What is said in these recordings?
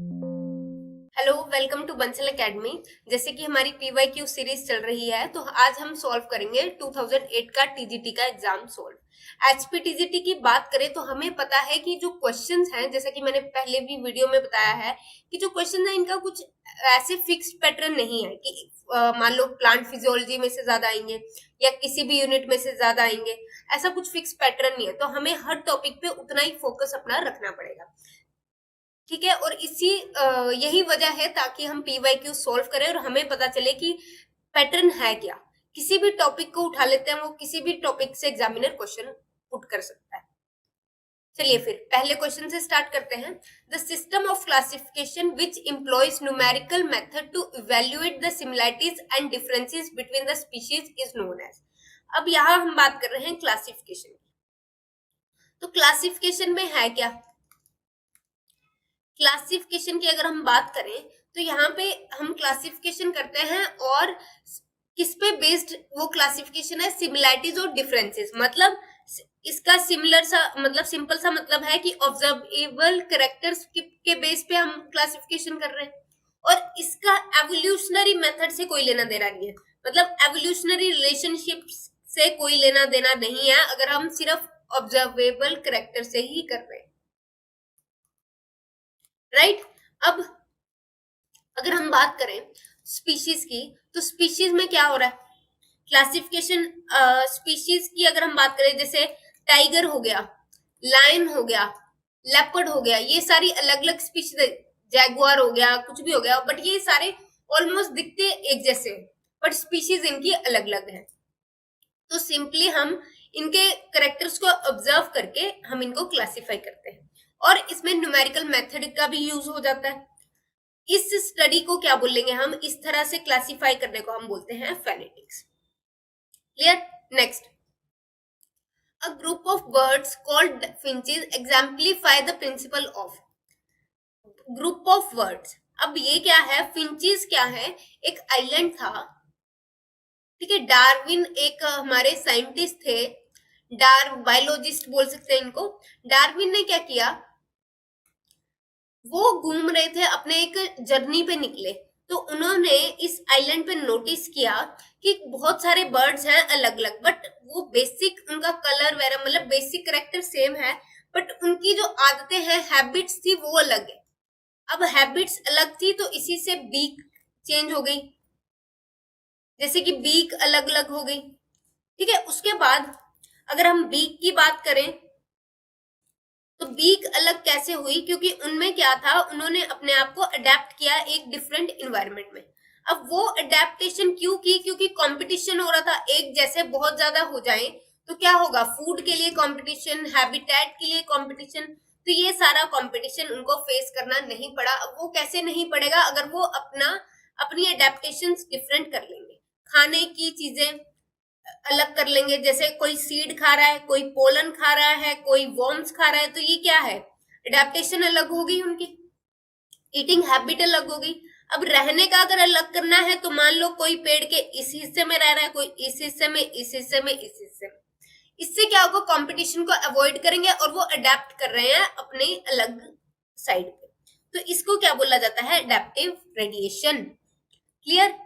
Hello, welcome to Bansal academy. जैसे कि हमारी पीवाईक्यू सीरीज चल रही है, तो आज हम सॉल्व करेंगे 2008 का टीजीटी का एग्जाम सॉल्व। एचपी टीजीटी की बात करें तो हमें पता है कि जो क्वेश्चंस हैं, जैसा कि मैंने पहले भी वीडियो में बताया है कि जो क्वेश्चन है इनका कुछ ऐसे फिक्स्ड पैटर्न नहीं है कि मान लो प्लांट फिजियोलॉजी में से ज्यादा आएंगे या किसी भी यूनिट में से ज्यादा आएंगे। ऐसा कुछ फिक्स पैटर्न नहीं है, तो हमें हर टॉपिक पे उतना ही फोकस अपना रखना पड़ेगा। ठीक है, और यही वजह है ताकि हम पीवाईक्यू सॉल्व करें और हमें पता चले कि पैटर्न है क्या। किसी भी टॉपिक को उठा लेते हैं, वो किसी भी टॉपिक से एग्जामिनर क्वेश्चन पुट कर सकता है। चलिए फिर पहले क्वेश्चन से स्टार्ट करते हैं। The system of classification which employs numerical method to evaluate the similarities and differences between the species is known as. अब यहाँ हम बात कर रहे हैं क्लासिफिकेशन की। तो क्लासिफिकेशन में है क्या? क्लासिफिकेशन की अगर हम बात करें तो यहाँ पे हम क्लासिफिकेशन करते हैं और किस पे बेस्ड वो क्लासिफिकेशन है? सिमिलैरिटीज और डिफरेंसेस। मतलब इसका सिमिलर सा मतलब सिंपल सा मतलब है कि ऑब्जर्वेबल कैरेक्टर्स के बेस पे हम क्लासिफिकेशन कर रहे हैं, और इसका एवोल्यूशनरी मेथड से कोई लेना देना नहीं है। मतलब एवोल्यूशनरी रिलेशनशिप से कोई लेना देना नहीं है अगर हम सिर्फ ऑब्जर्वेबल कैरेक्टर से ही कर रहे हैं। राइट। अब अगर हम बात करें स्पीशीज की, तो स्पीशीज में क्या हो रहा है? क्लासिफिकेशन स्पीशीज की अगर हम बात करें, जैसे टाइगर हो गया, लायन हो गया, लेपर्ड हो गया, ये सारी अलग अलग स्पीशीज, जैगुआर हो गया, कुछ भी हो गया, बट ये सारे ऑलमोस्ट दिखते एक जैसे, बट स्पीशीज इनकी अलग अलग है। तो सिंपली हम इनके करेक्टर्स को ऑब्जर्व करके हम इनको क्लासिफाई करते हैं, और इसमें न्यूमेरिकल मेथड का भी यूज हो जाता है। इस स्टडी को क्या बोलेंगे हम? इस तरह से क्लासिफाई करने को हम बोलते हैं phonetics. Clear? Next, a group of birds called finches exemplify the principle of. Group of birds, अब ये क्या है? फिंचेस क्या है? एक आइलैंड था। ठीक है, डार्विन एक हमारे साइंटिस्ट थे, बायोलॉजिस्ट बोल सकते हैं इनको। डार्विन ने क्या किया? वो घूम रहे थे, अपने एक जर्नी पे निकले, तो उन्होंने इस आइलैंड पे नोटिस किया कि बहुत सारे बर्ड्स हैं अलग अलग, बट वो बेसिक उनका कलर वगैरह मतलब बेसिक करेक्टर सेम है, बट उनकी जो आदतें हैं, हैबिट्स थी, वो अलग है। अब हैबिट्स अलग थी तो इसी से बीक चेंज हो गई, जैसे कि बीक अलग अलग हो गई। ठीक है, उसके बाद अगर हम बीक की बात करें तो बीक अलग कैसे हुई? क्योंकि उनमें क्या था, उन्होंने अपने आप को अडेप्ट किया एक डिफरेंट इन्वायरमेंट में। अब वो अडेप्टेशन क्यों की? क्योंकि कंपटीशन हो रहा था, एक जैसे बहुत ज्यादा हो जाए तो क्या होगा? फूड के लिए कंपटीशन, हैबिटेट के लिए कंपटीशन, तो ये सारा कंपटीशन उनको फेस करना नहीं पड़ा। अब वो कैसे नहीं पड़ेगा? अगर वो अपनी अडेप्टेशन डिफरेंट कर लेंगे, खाने की चीजें अलग कर लेंगे, जैसे कोई सीड खा रहा है, कोई पोलन खा रहा है, कोई वॉर्म्स खा रहा है, तो ये क्या है? अडेप्टेशन अलग हो गई, उनकी ईटिंग हैबिट अलग हो गई। अब रहने का अगर अलग करना है तो मान लो कोई पेड़ के इस हिस्से में रह रहा है, कोई इस हिस्से में, इस हिस्से में, इस हिस्से में। इससे क्या होगा? कंपटीशन को अवॉइड करेंगे और वो अडेप्ट कर रहे हैं अपने अलग साइड पे। तो इसको क्या बोला जाता है? Adaptive radiation. Clear?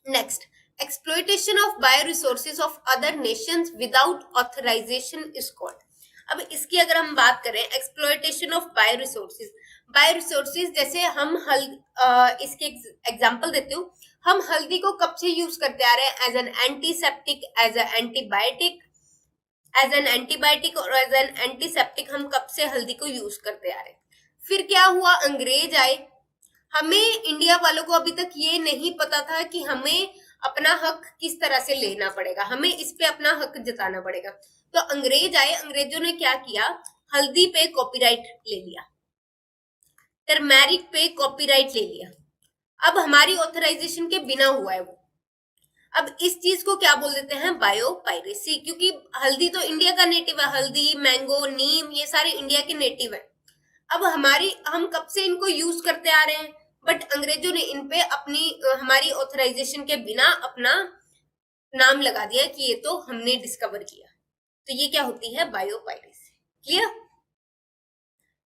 Next, exploitation of bioresources of other nations without authorization is called। अब इसकी अगर हम बात करें, एक्सप्लोइटेशन ऑफ बायोरिसोर्सेज, बायोरिसोर्सेज जैसे हम इसके एग्जांपल देते हो, हम हल्दी को कब से यूज करते आ रहे हैं? As an antiseptic, as an antibiotic, और एज एन एंटीसेप्टिक हम कब से हल्दी को यूज करते आ रहे हैं। फिर क्या हुआ? अंग्रेज आए, हमें इंडिया वालों को अभी तक ये नहीं पता था कि हमें अपना हक किस तरह से लेना पड़ेगा, हमें इस पे अपना हक जताना पड़ेगा। तो अंग्रेज आए, अंग्रेजों ने क्या किया? हल्दी पे कॉपीराइट ले लिया, टर्मेरिक पे कॉपीराइट ले लिया। अब हमारी ऑथराइजेशन के बिना हुआ है वो। अब इस चीज को क्या बोल देते हैं? बायो पायरेसी, क्योंकि हल्दी तो इंडिया का नेटिव है, हल्दी, मैंगो, नीम, ये सारे इंडिया के नेटिव है। अब हम कब से इनको यूज करते आ रहे हैं, बट अंग्रेजों ने इन पे हमारी ऑथराइजेशन के बिना अपना नाम लगा दिया कि ये तो हमने डिस्कवर किया। तो ये क्या होती है? Biopiracy. Clear?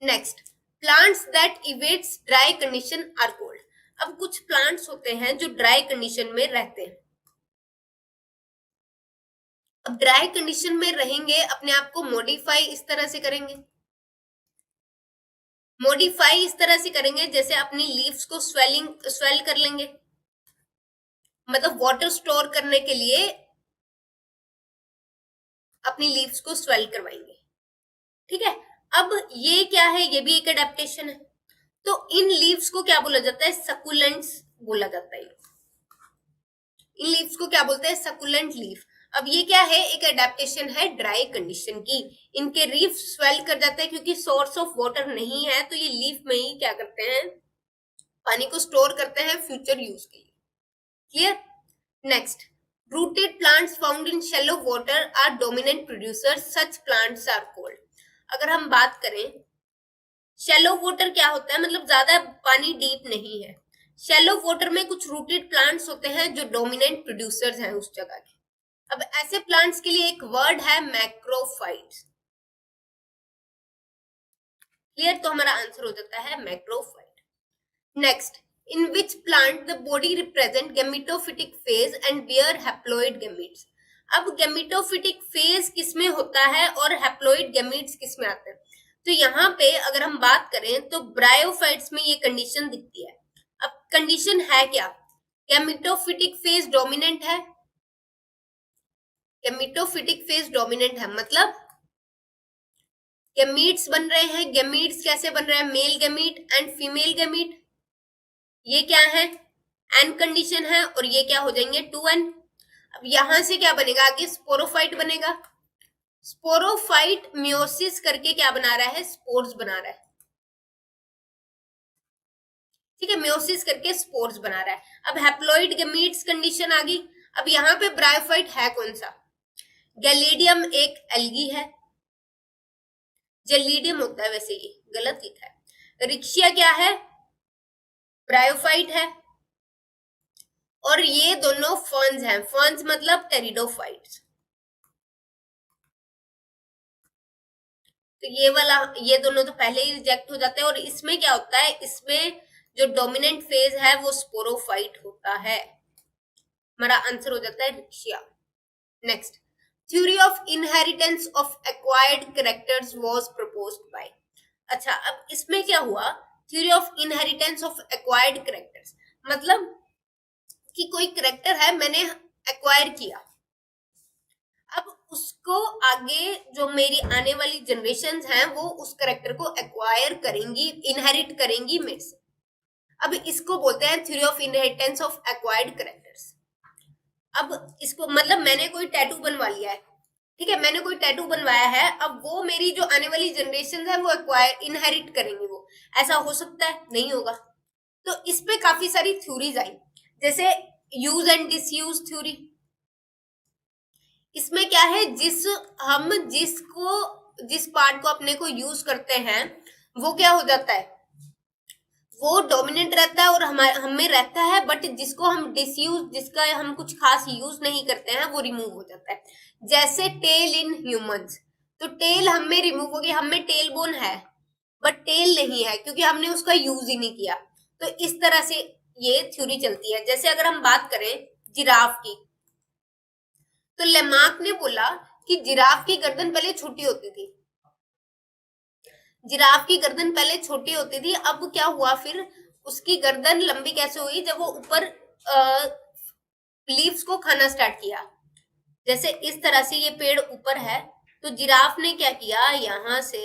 Next, plants that evades dry condition or cold. अब कुछ प्लांट्स होते हैं जो ड्राई कंडीशन में रहते हैं। अब ड्राई कंडीशन में रहेंगे, अपने आप को मॉडिफाई इस तरह से करेंगे, मॉडिफाई इस तरह से करेंगे जैसे अपनी लीव्स को स्वेल कर लेंगे, मतलब वाटर स्टोर करने के लिए अपनी लीव्स को स्वेल करवाएंगे। ठीक है, अब ये क्या है, ये भी एक एडेप्टेशन है। तो इन लीव्स को क्या बोला जाता है, सकुलेंट्स बोला जाता है। इन लीव्स को क्या बोलते हैं, सकुलेंट लीफ। अब ये क्या है, एक एडेप्टेशन है ड्राई कंडीशन की। इनके लीफ स्वेल कर जाते हैं क्योंकि सोर्स ऑफ वाटर नहीं है, तो ये लीफ में ही क्या करते हैं, पानी को स्टोर करते हैं फ्यूचर यूज के लिए। Clear. Next, rooted plants found in shallow water are dominant producers, such plants are called. अगर हम बात करें शैलो वाटर क्या होता है, मतलब ज्यादा पानी डीप नहीं है। शैलो वाटर में कुछ रूटेड प्लांट्स होते हैं जो डोमिनेंट प्रोड्यूसर्स हैं उस जगह के। अब ऐसे प्लांट्स के लिए एक वर्ड है मैक्रोफाइट्स। क्लियर, तो हमारा आंसर हो जाता है macrophyte. Next, in which plant the body represent gametophytic phase and bear haploid gametes। अब gametophytic phase किसमें होता है और haploid gametes किसमें आते हैं। तो यहाँ पे अगर हम बात करें तो ब्रायोफाइट्स में ये कंडीशन दिखती है। अब कंडीशन है क्या, gametophytic phase डोमिनेंट है, gametophytic phase डोमिनेंट है, मतलब गैमीट्स बन रहे हैं। गैमीट्स कैसे बन रहे हैं, male gamete and female gamete. ये क्या है, एन कंडीशन है, और ये क्या हो जाएंगे 2n। अब यहां से क्या बनेगा, आगे स्पोरोफाइट बनेगा। स्पोरोफाइट मियोसिस करके क्या बना रहा है, स्पोर्स बना रहा है। ठीक है, मियोसिस करके स्पोर्स बना रहा है। अब हैप्लॉइड गैमीट्स कंडीशन आ गई। अब यहाँ पे ब्रायोफाइट है कौन सा, गैलीडियम एक एल्गी है, जेलीडियम होता है वैसे, ये गलत लिखा है। रिक्शिया क्या है, ब्रायोफाइट है, और ये दोनों फर्न्स हैं। फर्न्स मतलब टेरिडोफाइट्स। तो ये वाला, ये दोनों तो पहले ही रिजेक्ट हो जाते हैं। और इसमें क्या होता है, इसमें जो डोमिनेंट फेज है वो स्पोरोफाइट होता है। हमारा आंसर हो जाता है रिक्शिया। Next, theory of inheritance of acquired characters was proposed by. अच्छा, अब इसमें क्या हुआ, theory of inheritance of acquired characters, मतलब कि कोई कैरेक्टर है मैंने एक्वायर किया, अब उसको आगे जो मेरी आने वाली जनरेशंस हैं वो उस कैरेक्टर को एक्वायर करेंगी, इनहेरिट करेंगी मेरे से। अब इसको बोलते हैं theory of inheritance of acquired characters. अब इसको मतलब मैंने कोई टैटू बनवा लिया है, ठीक है, मैंने कोई टैटू बनवाया है, अब वो मेरी जो आने वाली जनरेशन है वो एक्वायर इनहेरिट करेंगे। वो ऐसा हो सकता है, नहीं होगा। तो इस पे काफी सारी थ्योरीज आई, जैसे यूज एंड डिसयूज थ्योरी। इसमें क्या है, जिस पार्ट को अपने को यूज करते हैं वो क्या हो जाता है, वो डोमिनेंट रहता है और हम में रहता है, बट जिसको हम डिसयूज, जिसका हम कुछ खास यूज नहीं करते हैं वो रिमूव हो जाता है। जैसे टेल इन ह्यूमंस, तो टेल हम में रिमूव हो गया, हम में टेल बोन है बट टेल नहीं है क्योंकि हमने उसका यूज ही नहीं किया। तो इस तरह से ये थ्योरी चलती है। जैसे अगर हम बात करें जिराफ की, तो लेमार्क ने बोला कि जिराफ की गर्दन पहले छोटी होती थी, जिराफ की गर्दन पहले छोटी होती थी, अब क्या हुआ, फिर उसकी गर्दन लंबी कैसे हुई, जब वो ऊपर लीव्स को खाना स्टार्ट किया। जैसे इस तरह से ये पेड़ ऊपर है, तो जिराफ ने क्या किया, यहाँ से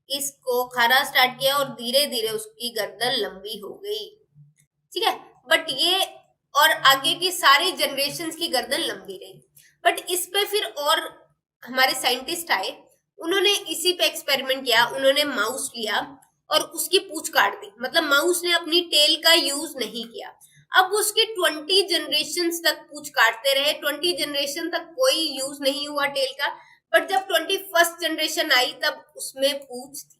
इसको खाना स्टार्ट किया और धीरे धीरे उसकी गर्दन लंबी हो गई। ठीक है, बट ये और आगे की सारी जनरेशन की गर्दन लंबी रही। बट इस पे फिर और हमारे साइंटिस्ट आए, उन्होंने इसी पे एक्सपेरिमेंट किया। उन्होंने माउस लिया और उसकी पूंछ काट दी, मतलब माउस ने अपनी टेल का यूज नहीं किया। अब उसके 20 जनरेशन तक पूंछ काटते रहे, 20 जनरेशन तक कोई यूज नहीं हुआ टेल का। बट जब 21st जनरेशन आई तब उसमें पूंछ थी,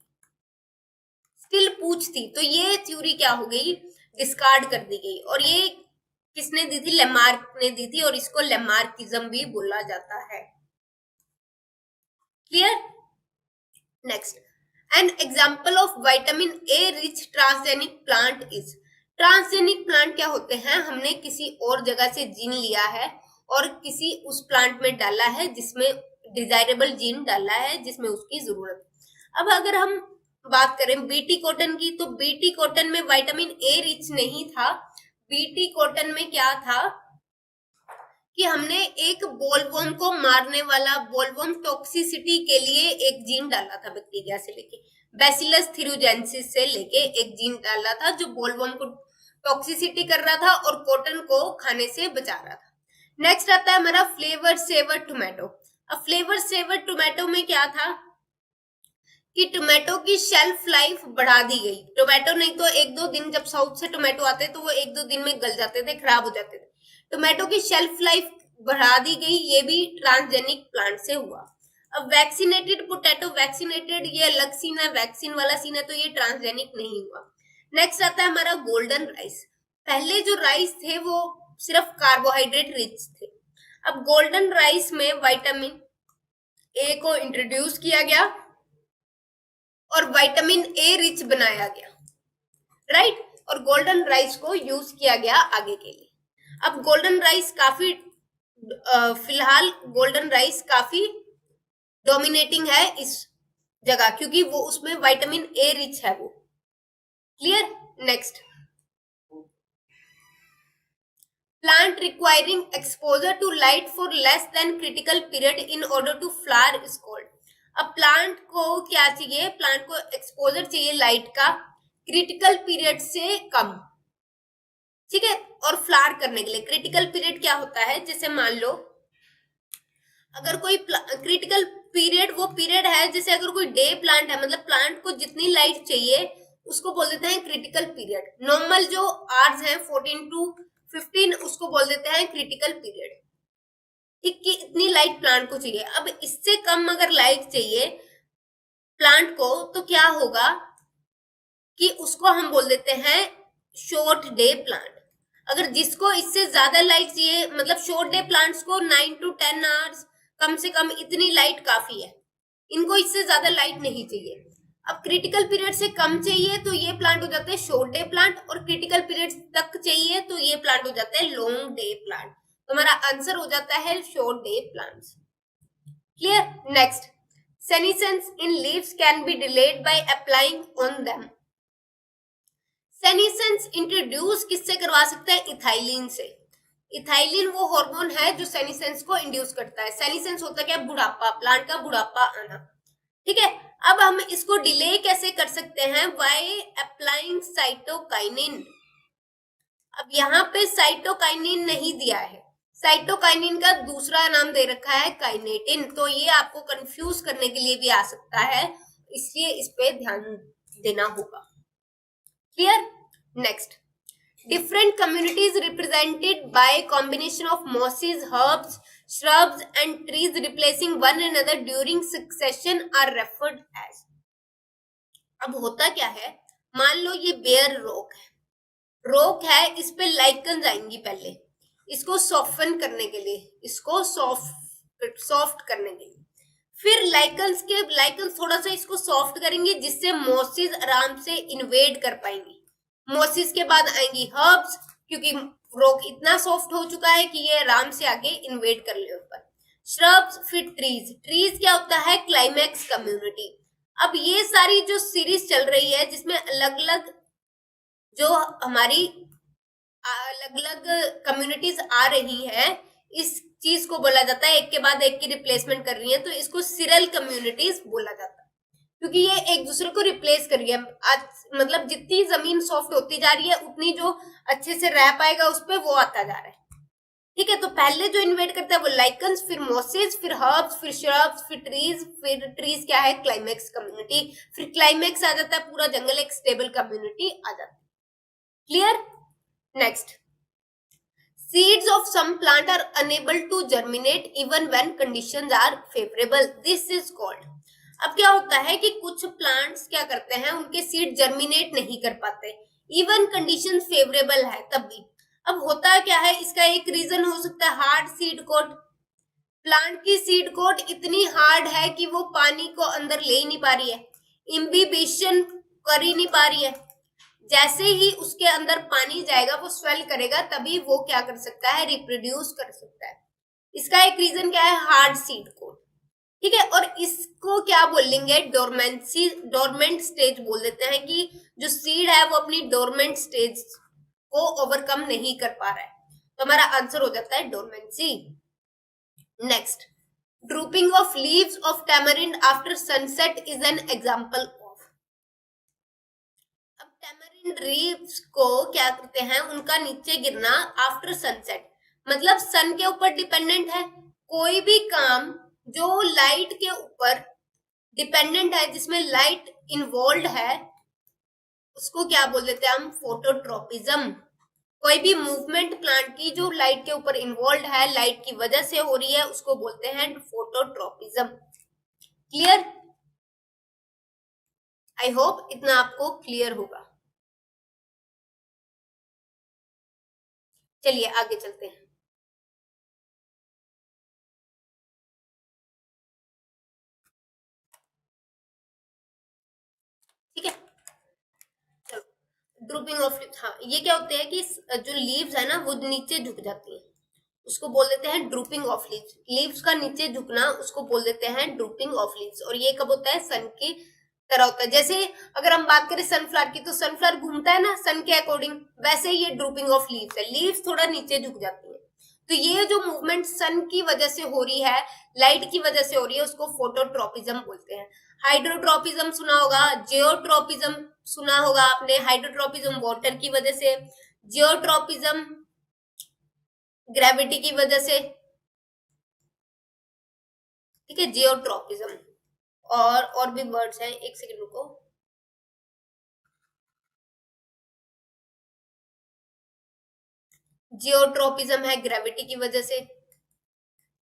स्टिल पूंछ थी। तो ये थ्योरी क्या हो गई, डिस्कार्ड कर दी गई। और ये किसने दी थी, लेमार्क ने दी थी, और इसको लेमार्किज्म भी बोला जाता है। Clear. Next, an example of vitamin A rich transgenic plant is. Transgenic plant क्या होते हैं? हमने किसी और जगह से जीन लिया है और किसी उस प्लांट में डाला है जिसमें डिजायरेबल जीन डाला है जिसमें उसकी जरूरत। अब अगर हम बात करें बीटी कॉटन की, तो बीटी कॉटन में विटामिन ए रिच नहीं था। बीटी कॉटन में क्या था कि हमने एक बोलवर्म को मारने वाला, बोलवर्म टॉक्सिसिटी के लिए एक जीन डाला था, बैक्टीरिया से लेके बैसिलस थ्यूजेंसिस से लेके एक जीन डाला था जो बोलवर्म को टॉक्सिसिटी कर रहा था और कॉटन को खाने से बचा रहा था। नेक्स्ट आता है हमारा फ्लेवर सेवर टोमेटो। अब फ्लेवर सेवर टोमेटो में क्या था कि टोमेटो की शेल्फ लाइफ बढ़ा दी गई। टोमेटो नहीं तो एक दो दिन, जब साउथ से टोमेटो आते तो वो एक दो दिन में गल जाते थे, खराब हो जाते थे। टोमेटो की शेल्फ लाइफ बढ़ा दी गई, ये भी ट्रांसजेनिक प्लांट से हुआ। अब वैक्सीनेटेड पोटैटो, वैक्सीनेटेड ये अलग सीन है, वैक्सीन वाला सीन है, तो ये ट्रांसजेनिक नहीं हुआ। नेक्स्ट आता है हमारा गोल्डन राइस। पहले जो राइस थे वो सिर्फ कार्बोहाइड्रेट रिच थे। अब गोल्डन राइस में विटामिन ए को इंट्रोड्यूस किया गया और विटामिन ए रिच बनाया गया, राइट, और गोल्डन राइस को यूज किया गया आगे के लिए। अब गोल्डन राइस काफी फिलहाल गोल्डन राइस काफी डोमिनेटिंग है इस जगह क्योंकि वो उसमें विटामिन ए रिच है वो। Clear? Next, plant requiring exposure to light for less than critical period in order to flower is called. अब प्लांट को क्या चाहिए? प्लांट को एक्सपोजर चाहिए लाइट का क्रिटिकल पीरियड से कम, ठीक है, और फ्लावर करने के लिए। क्रिटिकल पीरियड क्या होता है? जैसे मान लो अगर कोई क्रिटिकल पीरियड वो पीरियड है, जैसे अगर कोई डे प्लांट है, मतलब प्लांट को जितनी लाइट चाहिए उसको बोल देते हैं क्रिटिकल पीरियड। नॉर्मल जो आवर्स हैं 14 to 15 उसको बोल देते हैं क्रिटिकल पीरियड, ठीक, कि इतनी लाइट प्लांट को चाहिए। अब इससे कम अगर लाइट चाहिए प्लांट को तो क्या होगा कि उसको हम बोल देते हैं शॉर्ट डे प्लांट। अगर जिसको इससे ज्यादा लाइट चाहिए, मतलब शॉर्ट डे प्लांट्स को 9 to 10 आवर्स, कम से कम इतनी लाइट काफी है, इनको इससे ज्यादा लाइट नहीं चाहिए। अब क्रिटिकल पीरियड से कम चाहिए तो ये प्लांट हो जाते हैं शॉर्ट डे प्लांट, और क्रिटिकल पीरियड तक चाहिए तो ये प्लांट हो जाते हैं लॉन्ग डे प्लांट। तो हमारा आंसर हो जाता है short day plants. Clear? Next, senescence in leaves can be delayed by applying on them. Senescence introduce किससे करवा सकते हैं? इथाइलिन से। इथाइलिन वो हार्मोन है जो सेनिसेंस को इंड्यूस करता है। सेनिसेंस होता है क्या? बुढ़ापा, प्लांट का बुढ़ापा आना, ठीक है। अब हम इसको डिले कैसे कर सकते हैं? By applying cytokinin. अब यहाँ पे साइटोकाइनिन नहीं दिया है, साइटोकाइनिन का दूसरा नाम दे रखा है काइनेटिन, तो ये आपको कंफ्यूज करने के लिए भी आ सकता है, इसलिए इस पे ध्यान देना होगा। Clear? Next, different communities represented by a combination of mosses, herbs, shrubs and trees replacing one another during succession are referred as। अब होता क्या है, मान लो ये बेयर रॉक है, रॉक है, इस पे लाइकन्स आएंगी पहले इसको सॉफ्टन करने के लिए, इसको सॉफ्ट करने के लिए, फिर लाइकन्स थोड़ा सा इसको सॉफ्ट करेंगे जिससे मॉसेस आराम से इन्वेड कर पाएंगी। मोसिस के बाद आएंगी हर्ब्स, क्योंकि रॉक इतना सॉफ्ट हो चुका है कि ये आराम से आगे इन्वेड कर ले ऊपर। श्रब्स, फिर ट्रीज। ट्रीज क्या होता है? Climax community. अब ये सारी जो सीरीज चल रही है जिसमें अलग अलग जो हमारी अलग अलग कम्युनिटीज आ रही है, इस चीज को बोला जाता है, एक के बाद एक की रिप्लेसमेंट कर रही है, तो इसको सिरल कम्युनिटीज बोला जाता है, क्योंकि ये एक दूसरे को रिप्लेस कर रही है। आज मतलब जितनी जमीन सॉफ्ट होती जा रही है उतनी जो अच्छे से रह पाएगा उस पे वो आता जा रहा है, ठीक है। तो पहले जो इन्वेट करता है वो लाइकन्स, फिर मॉसेस, फिर हर्ब्स, फिर श्रब्स, फिर ट्रीज क्या है? Climax community. फिर क्लाइमैक्स आ जाता है पूरा जंगल, एक स्टेबल कम्युनिटी आ जाती है। Clear? Next, seeds of some plant are unable to germinate even when conditions are favorable, this is called। अब क्या होता है कि कुछ प्लांट्स क्या करते हैं, उनके सीड जर्मिनेट नहीं कर पाते इवन कंडीशन फेवरेबल है तब भी। अब होता क्या है, इसका एक रीजन हो सकता है हार्ड सीड कोट। प्लांट की सीड कोट इतनी हार्ड है कि वो पानी को अंदर ले ही नहीं पा रही है, इम्बिबिशन कर ही नहीं पा रही है। जैसे ही उसके अंदर पानी जाएगा वो स्वेल करेगा, तभी वो क्या कर सकता है, रिप्रोड्यूस कर सकता है। इसका एक रीजन क्या है, हार्ड सीड कोड। ठीक है, और इसको क्या बोलेंगे, डोरमेंसी, डोरमेंट स्टेज बोल देते हैं, कि जो सीड है वो अपनी डोरमेंट स्टेज को ओवरकम नहीं कर पा रहा है। तो हमारा आंसर हो जाता है dormancy. Next, drooping of leaves of tamarind after sunset is an example of. अब टैमरिंड लीव्स को क्या करते हैं, उनका नीचे गिरना आफ्टर सनसेट, मतलब सन के ऊपर डिपेंडेंट है। कोई भी काम जो लाइट के ऊपर डिपेंडेंट है, जिसमें लाइट इन्वॉल्व है, उसको क्या बोल देते हैं हम, फोटोट्रोपिज्म। कोई भी मूवमेंट प्लांट की जो लाइट के ऊपर इन्वॉल्व है, लाइट की वजह से हो रही है, उसको बोलते हैं फोटोट्रोपिज्म। क्लियर? आई होप इतना आपको क्लियर होगा। चलिए आगे चलते हैं। ठीक है, चलो, ड्रूपिंग ऑफ लीव्स। हाँ, ये क्या होते हैं कि जो लीव्स है ना वो नीचे झुक जाती है, उसको बोल देते हैं ड्रूपिंग ऑफ लीव्स। लीव्स का नीचे झुकना उसको बोल देते हैं ड्रूपिंग ऑफ लीव्स। और ये कब होता है, सन की तरह होता है। जैसे अगर हम बात करें सनफ्लावर की, तो सनफ्लावर घूमता है ना सन के अकॉर्डिंग, वैसे ये ड्रूपिंग ऑफ लीव्स है, लीव्स थोड़ा नीचे झुक जाती है। तो ये जो मूवमेंट सन की वजह से हो रही है, लाइट की वजह से हो रही है, उसको फोटोट्रोपिज्म बोलते हैं। हाइड्रोट्रोपिज्म सुना होगा, जियोट्रोपिज्म सुना होगा आपने। हाइड्रोट्रोपिज्म वाटर की वजह से, जियोट्रोपिज्म ग्रेविटी की वजह से। ठीक है, जियोट्रोपिज्म। और भी वर्ड्स हैं, एक सेकंड रुको। जियोट्रोपिज्म है ग्रेविटी की वजह से।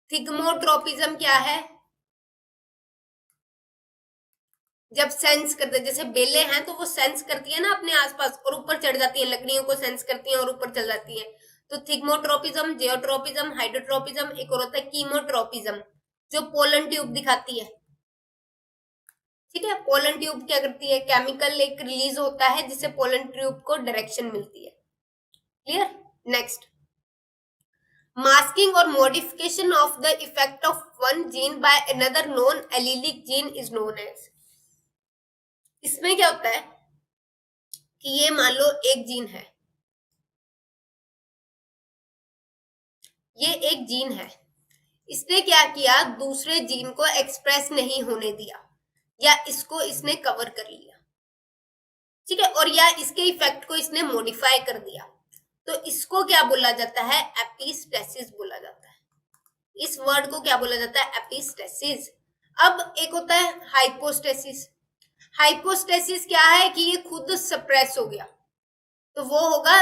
थिग्मोट्रोपिज्म क्या है, जब सेंस करते, जैसे बेले हैं तो वो सेंस करती है ना अपने आसपास और ऊपर चढ़ जाती है, लकड़ियों को सेंस करती है और ऊपर चल जाती है। तो थिग्मोट्रोपिज्म, जियोट्रोपिज्म, हाइड्रोट्रोपिज्म। एक और होता है कीमोट्रोपिज्म, जो पोलन ट्यूब दिखाती है। ठीक है, पोलन ट्यूब क्या करती है, केमिकल एक रिलीज होता है जिससे पोलन ट्यूब को डायरेक्शन मिलती है। Clear? Next, masking or modification of the effect of one gene by another known allelic gene is known as। इसमें क्या होता है कि ये मान लो एक जीन है, ये एक जीन है, इसने क्या किया, दूसरे जीन को एक्सप्रेस नहीं होने दिया, या इसको इसने कवर कर लिया। ठीक है, और या इसके इफेक्ट को इसने मॉडिफाई कर दिया, तो इसको क्या बोला जाता है, एपिस्टेसिस बोला जाता है। इस वर्ड को क्या बोला जाता है, एपिस्टेसिस। अब एक होता है हाइपोस्टेसिस। हाइपोस्टेसिस क्या है कि ये खुद सप्रेस हो गया, तो वो होगा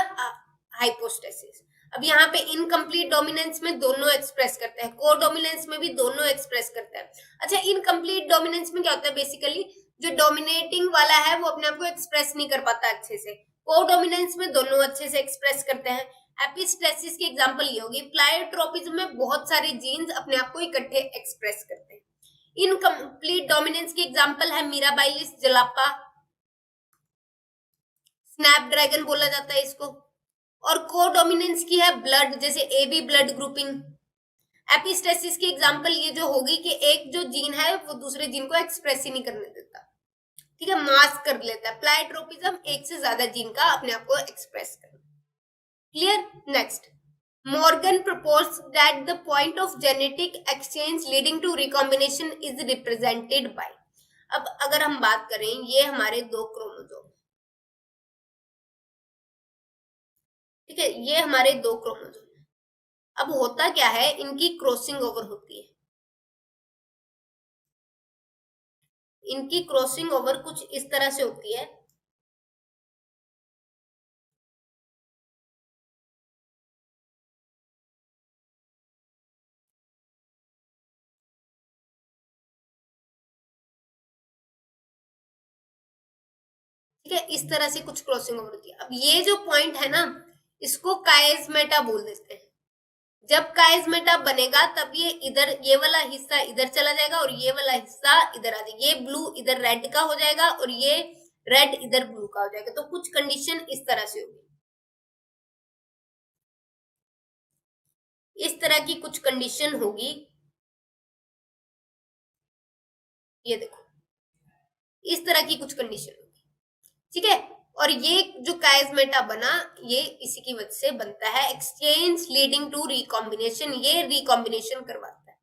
हाइपोस्टेसिस। अब यहाँ पे इनकम्प्लीट डोमिनेंस में दोनों एक्सप्रेस करते हैं, को डोमिनेंस में भी दोनों एक्सप्रेस करते हैं। अच्छा, इनकम्प्लीट डोमिनेंस में क्या होता है, बेसिकली जो डोमिनेटिंग वाला है वो अपने आप को एक्सप्रेस नहीं कर पाता अच्छे से, को डोमिनेंस में दोनों अच्छे से एक्सप्रेस करते हैं। एपिस्टेसिस की एग्जांपल ये होगी, प्लायोट्रोपिज्म में बहुत सारे जीन्स अपने आप को इकट्ठे एक्सप्रेस करते हैं। इनकम्प्लीट डोमिनेंस की एग्जांपल है मीराबाइलिस जलापा, स्नैपड्रैगन बोला जाता है इसको। और को डोमिनेंस की है ब्लड, जैसे A B blood grouping. Epistasis की एग्जांपल ये जो होगी कि एक जो जीन है वो दूसरे जीन को एक्सप्रेस ही नहीं करने देता, ठीक है, मास्क कर लेता है। प्लायोट्रोपिज्म एक से ज्यादा जीन का अपने आप को एक्सप्रेस करना। Clear? Next, Morgan proposed that the point of genetic exchange leading to recombination is represented by। अब अगर हम बात करें, ये हमारे दो क्रोमोसोम, ठीक है, ये हमारे दो क्रोमोसोम है। अब होता क्या है, इनकी क्रॉसिंग ओवर होती है। इनकी क्रॉसिंग ओवर कुछ इस तरह से होती है, ठीक है, इस तरह से कुछ क्रॉसिंग ओवर होती है। अब ये जो पॉइंट है ना, इसको काइस्मेटा बोल देते हैं। जब काइस्मेटा बनेगा तब ये इधर, ये वाला हिस्सा इधर चला जाएगा और ये वाला हिस्सा इधर आ जाएगा, ये ब्लू इधर रेड का हो जाएगा और ये रेड इधर ब्लू का हो जाएगा। तो कुछ कंडीशन इस तरह से होगी, इस तरह की कुछ कंडीशन होगी, ये देखो इस तरह की कुछ कंडीशन होगी, ठीक है। और ये जो काइस्मेटा बना ये इसी की वजह से बनता है, एक्सचेंज लीडिंग टू रिकॉम्बिनेशन, ये रिकॉम्बिनेशन करवाता है,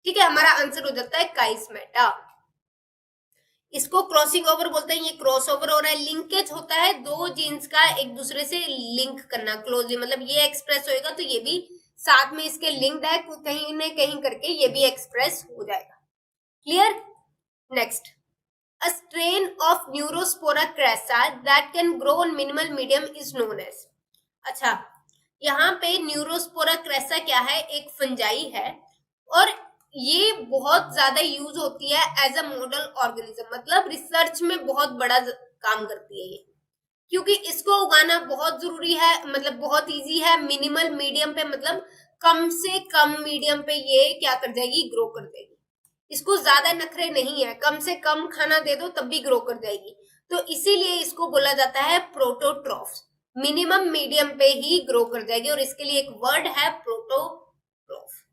ठीक है। हमारा आंसर हो जाता है काइस्मेटा। इसको क्रॉसिंग ओवर बोलते हैं, ये क्रॉस ओवर हो रहा है, लिंकेज होता है दो जीन्स का एक दूसरे से लिंक करना क्लोजली, मतलब ये एक्सप्रेस होएगा तो ये भी साथ में इसके लिंक्ड है, कहीं न कहीं करके ये भी एक्सप्रेस हो जाएगा। Clear? Next, a strain of Neurospora crassa that can grow on minimal medium is known as। अच्छा, यहाँ पे न्यूरोस्पोरा क्रेसा क्या है, एक फंजाई है और ये बहुत ज्यादा यूज होती है एज अ मॉडल ऑर्गेनिज्म, मतलब रिसर्च में बहुत बड़ा काम करती है ये, क्योंकि इसको उगाना बहुत जरूरी है, मतलब बहुत इजी है, मिनिमल मीडियम पे, मतलब कम से कम मीडियम पे ये क्या कर जाएगी, ग्रो कर देगी। इसको ज्यादा नखरे नहीं है, कम से कम खाना दे दो तब भी ग्रो कर जाएगी, तो इसीलिए इसको बोला जाता है प्रोटोट्रॉफ, मिनिमम मीडियम पे ही ग्रो कर जाएगी और इसके लिए एक वर्ड है prototroph.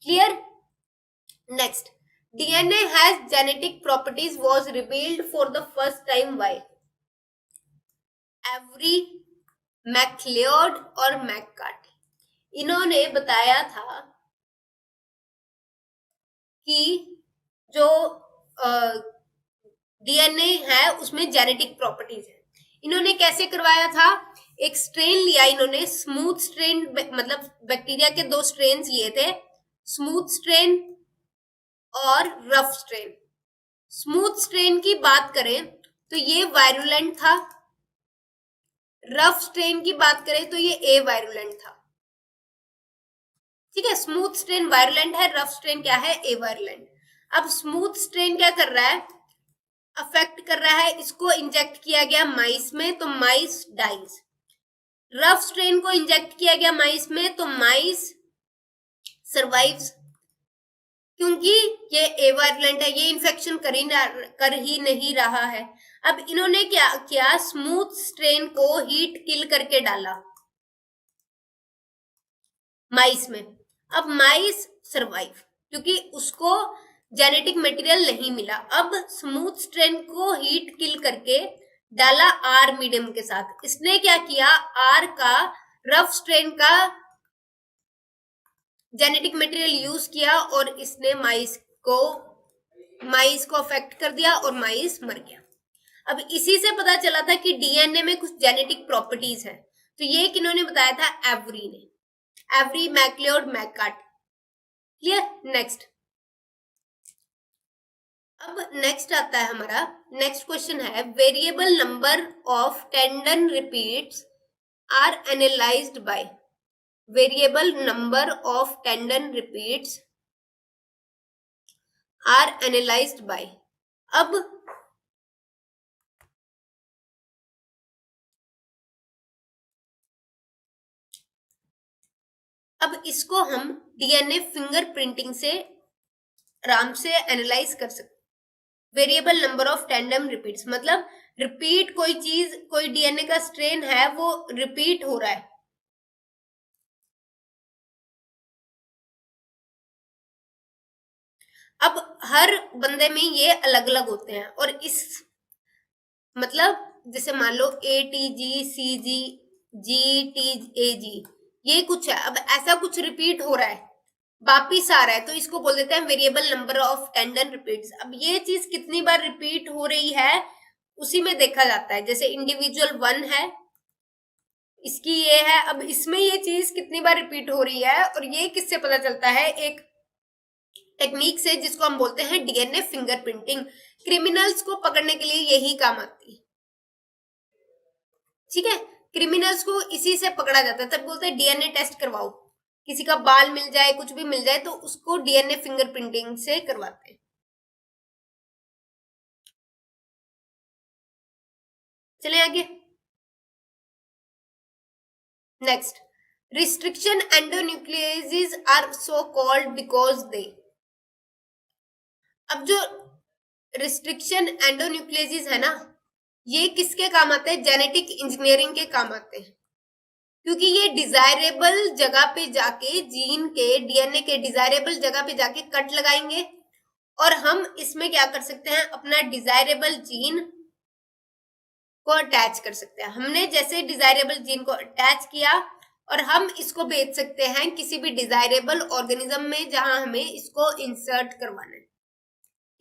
Clear? Next, DNA has genetic properties was revealed for the first time by Avery, MacLeod और मैककार्टी। इन्होंने बताया था कि जो डीएनए है उसमें जेनेटिक प्रॉपर्टीज है। इन्होंने कैसे करवाया था, एक स्ट्रेन लिया इन्होंने, स्मूथ स्ट्रेन, मतलब बैक्टीरिया के दो स्ट्रेन लिए थे, स्मूथ स्ट्रेन और रफ स्ट्रेन। स्मूथ स्ट्रेन की बात करें तो ये वायरुलेंट था, रफ स्ट्रेन की बात करें तो ये ए वायरुलेंट था, ठीक है। स्मूथ स्ट्रेन वायरुलेंट है, रफ स्ट्रेन क्या है, ए वायरुलेंट। अब स्मूथ स्ट्रेन क्या कर रहा है, अफेक्ट कर रहा है, इसको इंजेक्ट किया गया माइस में तो माइस डाइज। रफ स्ट्रेन को इंजेक्ट किया गया माइस में तो माइस सर्वाइव्स, क्योंकि ये ए वायरुलेंट है, ये इन्फेक्शन कर ही नहीं रहा है। अब इन्होंने क्या किया, स्मूथ स्ट्रेन को हीट किल करके डाला माइस में, अब माइस सर्वाइव क्योंकि उसको जेनेटिक मटेरियल नहीं मिला। अब स्मूथ स्ट्रेन को हीट किल करके डाला आर मीडियम के साथ, इसने क्या किया, आर का, रफ स्ट्रेन का जेनेटिक मटेरियल यूज किया और इसने माइस को अफेक्ट कर दिया और माइस मर गया। अब इसी से पता चला था कि डीएनए में कुछ जेनेटिक प्रॉपर्टीज है, तो ये किन्होंने बताया था, एवरी ने, Avery, MacLeod, McCarty. Clear? Next, अब नेक्स्ट आता है हमारा, नेक्स्ट क्वेश्चन है, variable number of tandem repeats are analysed by, variable number of tandem repeats are analysed by. अब इसको हम डीएनए फिंगरप्रिंटिंग से आराम से एनालाइज कर सकते। Variable number of tandem repeats मतलब रिपीट, कोई चीज, कोई डीएनए का स्ट्रेन है वो रिपीट हो रहा है, अब हर बंदे में ये अलग अलग होते हैं और इस, मतलब जैसे मान लो A T G, C ji, G T A जी, ये कुछ है, अब ऐसा कुछ रिपीट हो रहा है, वापिस आ रहा है, तो इसको बोल देते हैं variable number of tandem repeats. अब ये चीज कितनी बार रिपीट हो रही है उसी में देखा जाता है, जैसे इंडिविजुअल 1 है, इसकी ये है, अब इसमें ये चीज कितनी बार रिपीट हो रही है, और ये किससे पता चलता है, एक टेक्निक से जिसको हम बोलते हैं डीएनए फिंगरप्रिंटिंग। क्रिमिनल्स को पकड़ने के लिए यही काम आती है, ठीक है। क्रिमिनल्स को इसी से पकड़ा जाता है, तब बोलते हैं डीएनए टेस्ट करवाओ, किसी का बाल मिल जाए, कुछ भी मिल जाए तो उसको डीएनए फिंगरप्रिंटिंग से करवाते हैं। चले आगे। Next, restriction endonucleases are so called because they, अब जो रिस्ट्रिक्शन एंडोन्यूक्लियसेस है ना, ये किसके काम आते हैं? जेनेटिक इंजीनियरिंग के काम आते हैं, क्योंकि ये डिजायरेबल जगह पे जाके जीन के डीएनए के डिजायरेबल जगह पे जाके कट लगाएंगे और हम इसमें क्या कर सकते हैं? अपना डिजायरेबल जीन को अटैच कर सकते हैं। हमने जैसे डिजायरेबल जीन को अटैच किया और हम इसको भेज सकते हैं किसी भी डिजायरेबल ऑर्गेनिज्म में जहां हमें इसको इंसर्ट करवाना है,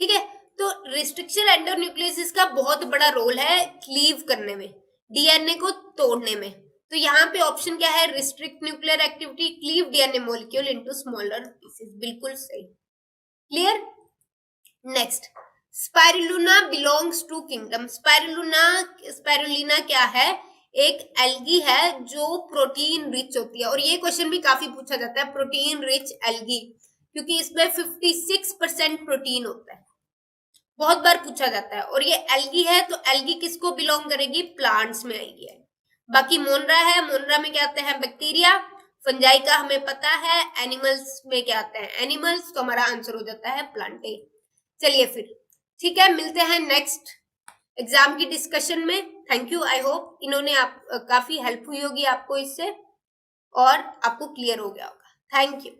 ठीक है। तो रिस्ट्रिक्शन एंडोन्यूक्लियसिस का बहुत बड़ा रोल है क्लीव करने में, डीएनए को तोड़ने में। तो यहाँ पे ऑप्शन क्या है? Restrict nuclear activity, cleave DNA molecule into smaller pieces, बिल्कुल सही। Clear? Next, spirulina belongs to kingdom. Spirulina क्या है? एक एल्गी है जो प्रोटीन रिच होती है, और ये क्वेश्चन भी काफी पूछा जाता है, प्रोटीन रिच एल्गी, क्योंकि इसमें 56% प्रोटीन होता है, बहुत बार पूछा जाता है। और ये एल्गी है, तो एल्गी किसको बिलोंग करेगी? प्लांट्स में आएगी। बाकी मोनरा है, मोनरा में क्या आते हैं? बैक्टीरिया। फंजाई का हमें पता है। एनिमल्स में क्या आते हैं? एनिमल्स। तो हमारा आंसर हो जाता है प्लांटे। चलिए फिर, ठीक है, मिलते हैं नेक्स्ट एग्जाम की डिस्कशन में। थैंक यू, आई होप इन्होंने काफी हेल्प हुई होगी आपको इससे और आपको क्लियर हो गया होगा। Thank you.